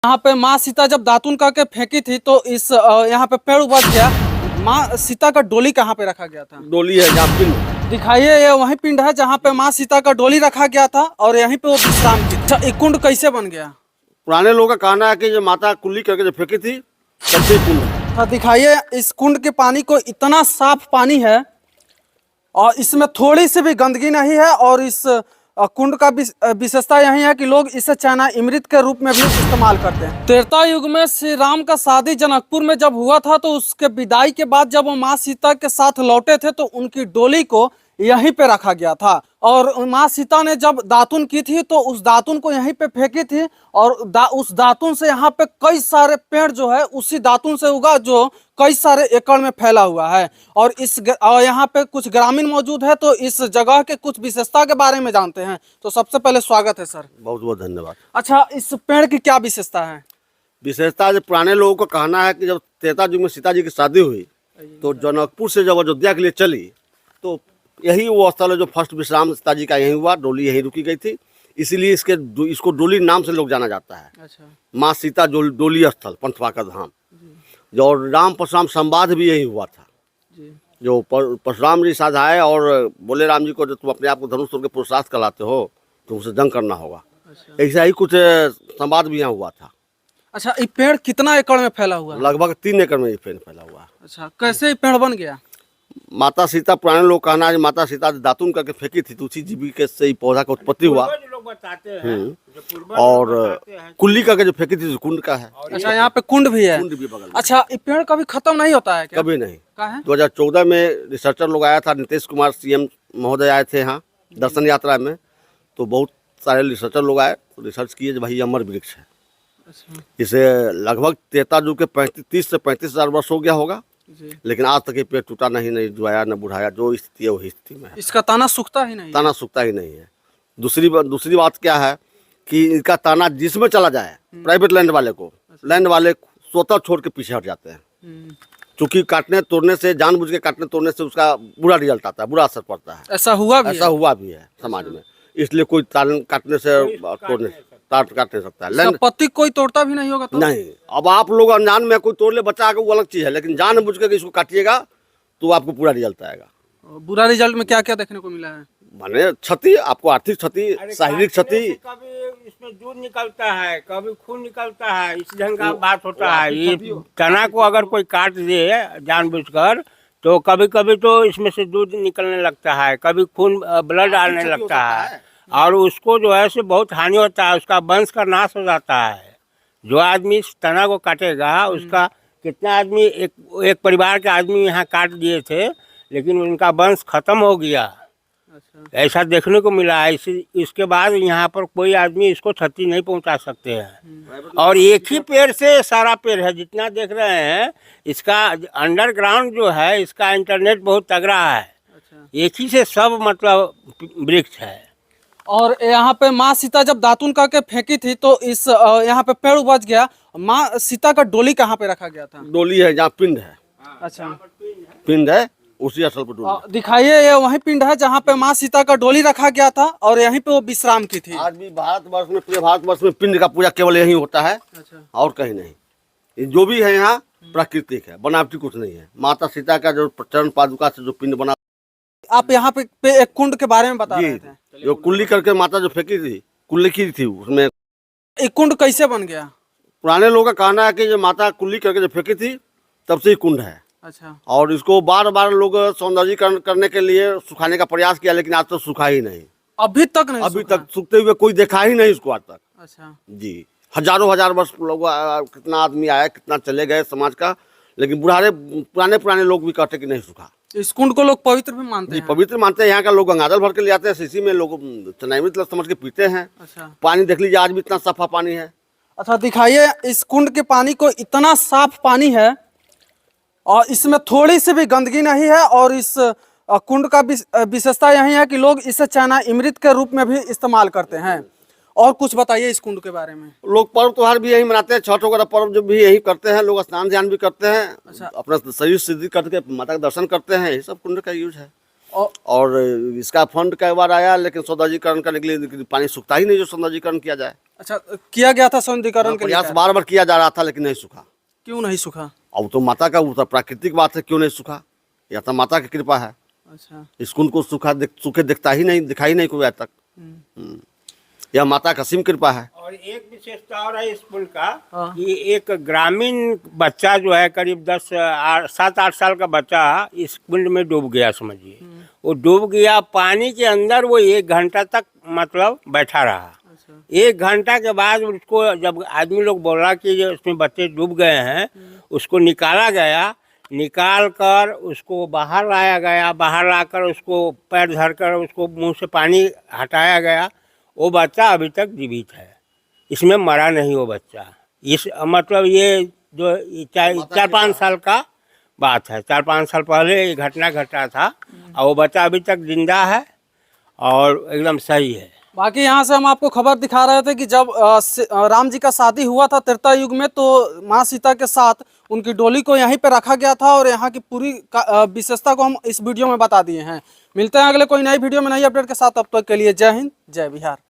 यहाँ पे माँ सीता जब दातुन करके फेंकी थी तो इस यहाँ पे पेड़ उपज गया। माँ सीता का डोली कहाँ पे रखा गया था? डोली है जहाँ पिंड दिखाइए, ये वही पिंड है जहाँ पे माँ सीता का डोली रखा गया था और यहीं पे वो विश्राम की। अच्छा, ये कुंड कैसे बन गया? पुराने लोगों का कहना है कि जो माता कुल्ली करके जो फेंकी थी तब से कुंड है। अच्छा, दिखाइए, इस कुंड के पानी को इतना साफ पानी है और इसमें थोड़ी सी भी गंदगी नहीं है। और इस कुंड का विशेषता यही है कि लोग इसे चाइना अमृत के रूप में भी इस्तेमाल करते हैं। त्रेता युग में श्री राम का शादी जनकपुर में जब हुआ था तो उसके विदाई के बाद जब वो माँ सीता के साथ लौटे थे तो उनकी डोली को यहीं पे रखा गया था। और माँ सीता ने जब दातुन की थी तो उस दातुन को यहीं पे फेंकी थी और उस दातुन से यहाँ पे कई सारे पेड़ जो है उसी दातुन से उगा जो कई सारे एकड़ में फैला हुआ है। और यहाँ पे कुछ ग्रामीण मौजूद है तो इस जगह के कुछ विशेषता के बारे में जानते हैं। तो सबसे पहले स्वागत है सर। बहुत बहुत धन्यवाद। अच्छा, इस पेड़ की क्या विशेषता है? विशेषता जो पुराने लोगों का कहना है कि जब त्रेता युग में सीता जी की शादी हुई तो जनकपुर से जब अयोध्या के लिए चली तो यही वो स्थल है जो फर्स्ट विश्राम सीता जी का यहीं हुआ। डोली यहीं रुकी गई थी, इसीलिए इसको डोली नाम से लोग जाना जाता है। अच्छा, माँ सीता डोली स्थल पंथवा का धाम। जो राम परशुराम संवाद भी यही हुआ था जी। जो परशुराम जी साथ आए और बोले राम जी को जो तुम अपने आप को धनुष तोड़ के पुरुषार्थ कहलाते हो तुमसे जंग करना होगा। अच्छा, ऐसा ही कुछ संवाद भी यहाँ हुआ था। अच्छा, ये पेड़ कितना एकड़ में फैला हुआ है? लगभग 3 एकड़ में ये पेड़ फैला हुआ है। अच्छा, कैसे ये पेड़ बन गया? माता सीता, पुराने लोग कहना है माता सीता दातुन करके फेंकी थी तो उसी जीवी के से ही पौधा का उत्पत्ति हुआ। लोग बताते हैं और कुल्ली करके जो फेंकी थी तो कुंड का है। अच्छा, यहाँ पे कुंड भी है। कुंड भी बगल में। अच्छा, ये पेड़ कभी खत्म नहीं होता है क्या? कभी नहीं। का है? 2014 में रिसर्चर लोग आया था, नीतीश कुमार सीएम महोदय आए थे यहाँ दर्शन यात्रा में, तो बहुत सारे रिसर्चर लोग आए तो रिसर्च किए जो भाई अमर वृक्ष है। अच्छा, इसे लगभग त्रेता युग के 30 से 35 हजार वर्ष हो गया होगा, जी। लेकिन आज तक ये पेड़ टूटा नहीं, नहीं जुआया न बुढ़ाया। जो स्थिति है वही स्थिति में है। इसका ताना सूखता ही नहीं? ताना सूखता ही नहीं है। दूसरी बात क्या है कि इनका ताना जिसमें चला जाए प्राइवेट लैंड वाले को, लैंड वाले स्वतः छोड़ के पीछे हट जाते हैं। क्योंकि काटने तोड़ने से, जानबूझ के काटने तोड़ने से उसका बुरा रिजल्ट आता है, बुरा असर पड़ता है। ऐसा हुआ भी है समाज में। इसलिए कोई तार काटने से तोड़ने तार काट नहीं सकता है। पत्ती कोई तोड़ता भी नहीं होगा तो? नहीं, अब आप लोग अनजान में कोई तोड़ ले बच्चा आगे वो अलग चीज़ है, लेकिन जानबूझ के इसको काटिएगा तो आपको पूरा रिजल्ट आएगा। बुरा रिजल्ट में क्या क्या देखने को मिला है? माने क्षति, आपको आर्थिक क्षति, शारीरिक क्षति। कभी इसमें दूध निकलता है, कभी खून निकलता है, इस ढंग का बात होता है। ये तना को अगर कोई काट दे जानबूझकर तो कभी कभी तो इसमें से दूध निकलने लगता है, कभी खून ब्लड आने लगता है और उसको जो है से बहुत हानि होता है, उसका वंश का नाश हो जाता है। जो आदमी इस तना को काटेगा उसका, कितना आदमी एक परिवार के आदमी यहाँ काट दिए थे लेकिन उनका वंश खत्म हो गया। अच्छा, ऐसा देखने को मिला है। इसके बाद यहाँ पर कोई आदमी इसको क्षति नहीं पहुँचा सकते हैं। और एक ही पेड़ से सारा पेड़ है जितना देख रहे हैं। इसका अंडरग्राउंड जो है इसका इंटरनेट बहुत तगड़ा है। अच्छा। एक ही से सब मतलब वृक्ष है। और यहाँ पे माँ सीता जब दातुन करके फेंकी थी तो इस यहाँ पे पेड़ उपज गया। माँ सीता का डोली कहाँ पे रखा गया था? डोली है जहाँ पिंड है। अच्छा, पिंड है उसी स्थल पर डोली। दिखाइए, ये वही पिंड है जहाँ पे माँ सीता का डोली रखा गया था और यहीं पे वो विश्राम की थी। आज भी भारतवर्ष में, पूरे भारतवर्ष में पिंड का पूजा केवल यही होता है। अच्छा, और कहीं नहीं। ये जो भी है यहाँ प्राकृतिक है, बनावटी कुछ नहीं है। माता सीता का जो चरण पादुका से जो पिंड बना। आप यहाँ पे एक कुंड के बारे में बता रहे थे। जो कुल्ली करके माता जो फेंकी थी, कुल्ली की थी, उसमें एक कुंड कैसे बन गया? पुराने लोगों का कहना है कि जो माता कुल्ली करके जो फेंकी थी तब से ही कुंड है। अच्छा, और इसको बार बार लोग सौंदर्यीकरण करने के लिए सुखाने का प्रयास किया, लेकिन आज तक सूखा ही नहीं। अभी तक नहीं? अभी तक सूखते हुए कोई देखा ही नहीं इसको आज तक। अच्छा जी, हजारों हजार वर्ष लोग, कितना आदमी आया, कितना चले गए समाज का, लेकिन पुराने लोग भी कहते कि नहीं सूखा। इस कुंड को लोग पवित्र भी मानते हैं? पवित्र मानते हैं। यहाँ का लोग गंगाजल भर के ले आते हैं, शीशी में लोग चनाई समझ के पीते हैं। अच्छा, पानी देख लीजिए, आज भी इतना सफा पानी है। अच्छा, दिखाइए, इस कुंड के पानी को इतना साफ पानी है और इसमें थोड़ी सी भी गंदगी नहीं है। और इस कुंड का विशेषता यही है कि लोग इसे चाइना अमृत के रूप में भी इस्तेमाल करते हैं। और कुछ बताइए इस कुंड के बारे में। लोग पर्व त्योहार भी यही मनाते हैं, छठ वगैरह पर्व जो भी यही करते हैं। लोग स्नान ध्यान भी करते हैं। अच्छा, अपना शरीर सिद्धि करके माता का दर्शन करते हैं। यही सब कुंड का यूज है। और इसका फंड कई बार आया, लेकिन सौंदर्यीकरण करने के लिए लेकिन पानी सूखता ही नहीं जो सौंदर्यीकरण किया जाए। अच्छा, किया गया था सौंदर्यीकरण के लिए? प्रयास बार बार किया जा रहा था लेकिन नहीं सूखा। क्यों नहीं सूखा? अब तो माता का वो तो प्राकृतिक बात है, क्यों नहीं सूखा, या तो माता की कृपा है। अच्छा। इस कुंड को सूखे दिखता ही नहीं, दिखाई नहीं कोई आज तक। यह माता का असीम कृपा है। और एक विशेषता और है इस पुल का हाँ। कि एक ग्रामीण बच्चा जो है करीब 7-8 साल का बच्चा इस कुंड में डूब गया, समझिए। वो डूब गया पानी के अंदर, वो 1 घंटा तक मतलब बैठा रहा। 1 घंटा के बाद उसको जब आदमी लोग बोला कि जो इसमें बच्चे डूब गए हैं, उसको निकाला गया। निकाल कर उसको बाहर लाया गया, बाहर लाकर उसको पैर धरकर उसको मुंह से पानी हटाया गया। वो बच्चा अभी तक जीवित है, इसमें मरा नहीं वो बच्चा। इस मतलब ये जो 4-5 साल का बात है, 4-5 साल पहले ये घटना घटा था और वो बच्चा अभी तक जिंदा है और एकदम सही है। बाकी यहाँ से हम आपको खबर दिखा रहे थे कि जब राम जी का शादी हुआ था त्रेता युग में, तो माँ सीता के साथ उनकी डोली को यहीं पे रखा गया था और यहाँ की पूरी विशेषता को हम इस वीडियो में बता दिए हैं। मिलते हैं अगले कोई नई वीडियो में नई अपडेट के साथ, तब तक के लिए जय हिंद, जय बिहार।